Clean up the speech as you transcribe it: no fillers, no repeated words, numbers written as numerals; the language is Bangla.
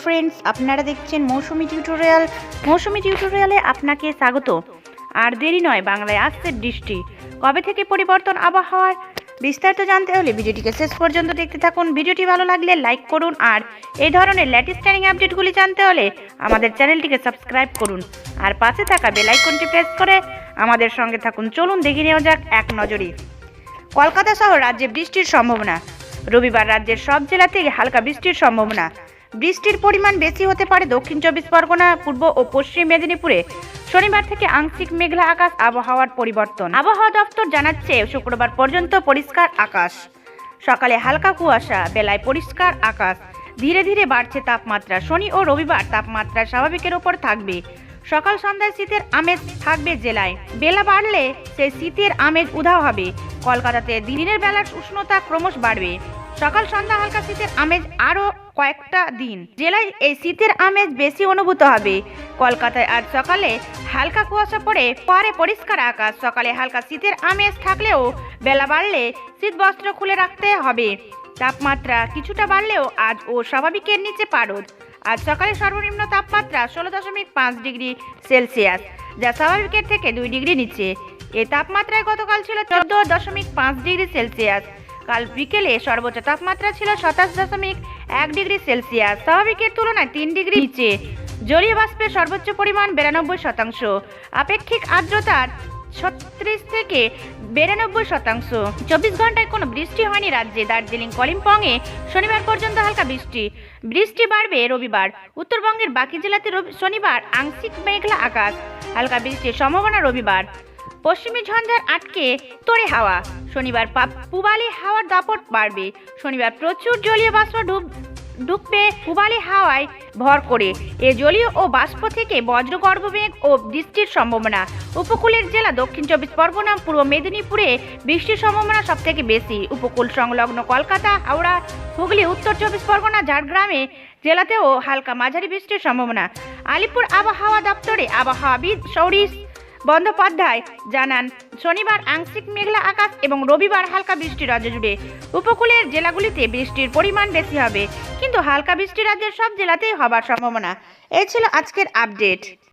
ফ্রেন্ডস, আপনারা দেখছেন মৌসুমি টিউটোরিয়াল। মৌসুমি টিউটোরিয়ালে আপনাকে স্বাগত। আর দেরি নয়, বাংলায় আসছে বৃষ্টি। কবে থেকে পরিবর্তন আবহাওয়ার বিস্তারিত জানতে হলে ভিডিওটিকে শেষ পর্যন্ত দেখতে থাকুন। ভিডিওটি ভালো লাগলে লাইক করুন, আর এই ধরনের লেটেস্ট ট্রেনিং আপডেটগুলি জানতে হলে আমাদের চ্যানেলটিকে সাবস্ক্রাইব করুন, আর পাশে থাকা বেল আইকনটি প্রেস করে আমাদের সঙ্গে থাকুন। চলুন দেখে নেওয়া যাক এক নজরে কলকাতা সহ রাজ্যে বৃষ্টির সম্ভাবনা। রবিবার রাজ্যের সব জেলা থেকে হালকা বৃষ্টির সম্ভাবনা। বৃষ্টির পরিমাণ বেশি হতে পারে দক্ষিণ চব্বিশ পরগনা, পূর্ব ও পশ্চিম মেদিনীপুরে। শনিবার থেকে আংশিক মেঘলা আকাশ, আবহাওয়ার পরিবর্তন। আবহাওয়া দপ্তর জানাচ্ছে শুক্রবার পর্যন্ত পরিষ্কার আকাশ। সকালে হালকা কুয়াশা, বেলায় পরিষ্কার আকাশ। ধীরে ধীরে বাড়ছে তাপমাত্রা। শনি ও রবিবার তাপমাত্রা স্বাভাবিকের ওপর থাকবে। সকাল সন্ধ্যায় শীতের আমেজ থাকবে জেলায়। বেলা বাড়লে সেই শীতের আমেজ উধাও হবে। কলকাতাতে দিনের বেলার উষ্ণতা ক্রমশ বাড়বে। সকাল সন্ধ্যা হালকা শীতের আমেজ আরও কয়েকটা দিন জেলায় এই শীতের আমেজ বেশি অনুভূত হবে। কলকাতায় আজ সকালে হালকা কুয়াশা পড়ে পরিষ্কার আকাশ। সকালে হালকা শীতের আমেজ থাকলেও বেলা বাড়লে শীত বস্ত্র খুলে রাখতে হবে। তাপমাত্রা কিছুটা বাড়লেও আজ ও স্বাভাবিকের নিচে পারদ। আজ সকালে সর্বনিম্ন তাপমাত্রা 16.5 ডিগ্রি সেলসিয়াস, যা স্বাভাবিকের থেকে 2 ডিগ্রি নিচে। এই তাপমাত্রায় গতকাল ছিল 14.5 ডিগ্রি সেলসিয়াস। কাল বিকেলে সর্বোচ্চ তাপমাত্রা ছিল 27.1 ডিগ্রি সেলসিয়াস, স্বাভাবিকের তুলনায় 3 ডিগ্রি নিচে। জলীয় বাষ্পের সর্বোচ্চ পরিমাণ 92%। আপেক্ষিক আর্দ্রতা 36 থেকে 92%। 24 ঘন্টায় কোনো বৃষ্টি হয়নি রাজ্যে। দার্জিলিং কালিম্পংয়ে শনিবার পর্যন্ত হালকা বৃষ্টি বাড়বে রবিবার। উত্তরবঙ্গের বাকি জেলাতে শনিবার আংশিক মেঘলা আকাশ, হালকা বৃষ্টির সম্ভাবনা রবিবার। পশ্চিমী ঝঞ্ঝার আটকে তোড়ে হাওয়া। শনিবার পূবালি হাওয়ার দাপট বাড়বে। শনিবার প্রচুর জলীয় বাষ্প ঢুকবে পূবালি হাওয়ায় ভর করে। এ জলীয় ও বাষ্প থেকে বজ্রগর্ভ মেঘ ও বৃষ্টির সম্ভাবনা। উপকূলের জেলা দক্ষিণ চব্বিশ পরগনা, পূর্ব মেদিনীপুরে বৃষ্টির সম্ভাবনা সবথেকে বেশি। উপকূল সংলগ্ন কলকাতা, হাওড়া, হুগলি, উত্তর চব্বিশ পরগনা, ঝাড়গ্রামে জেলাতেও হালকা মাঝারি বৃষ্টির সম্ভাবনা। আলিপুর আবহাওয়া দপ্তরে আবহাওয়াবিদ সৌরিশ বন্দ্যোপাধ্যায় জানান, শনিবার আংশিক মেঘলা আকাশ এবং রবিবার হালকা বৃষ্টি রাজ্য জুড়ে। উপকূলের জেলাগুলিতে বৃষ্টির পরিমাণ বেশি হবে, কিন্তু হালকা বৃষ্টি রাজ্যের সব জেলাতেই হবার সম্ভাবনা। এই ছিল আজকের আপডেট।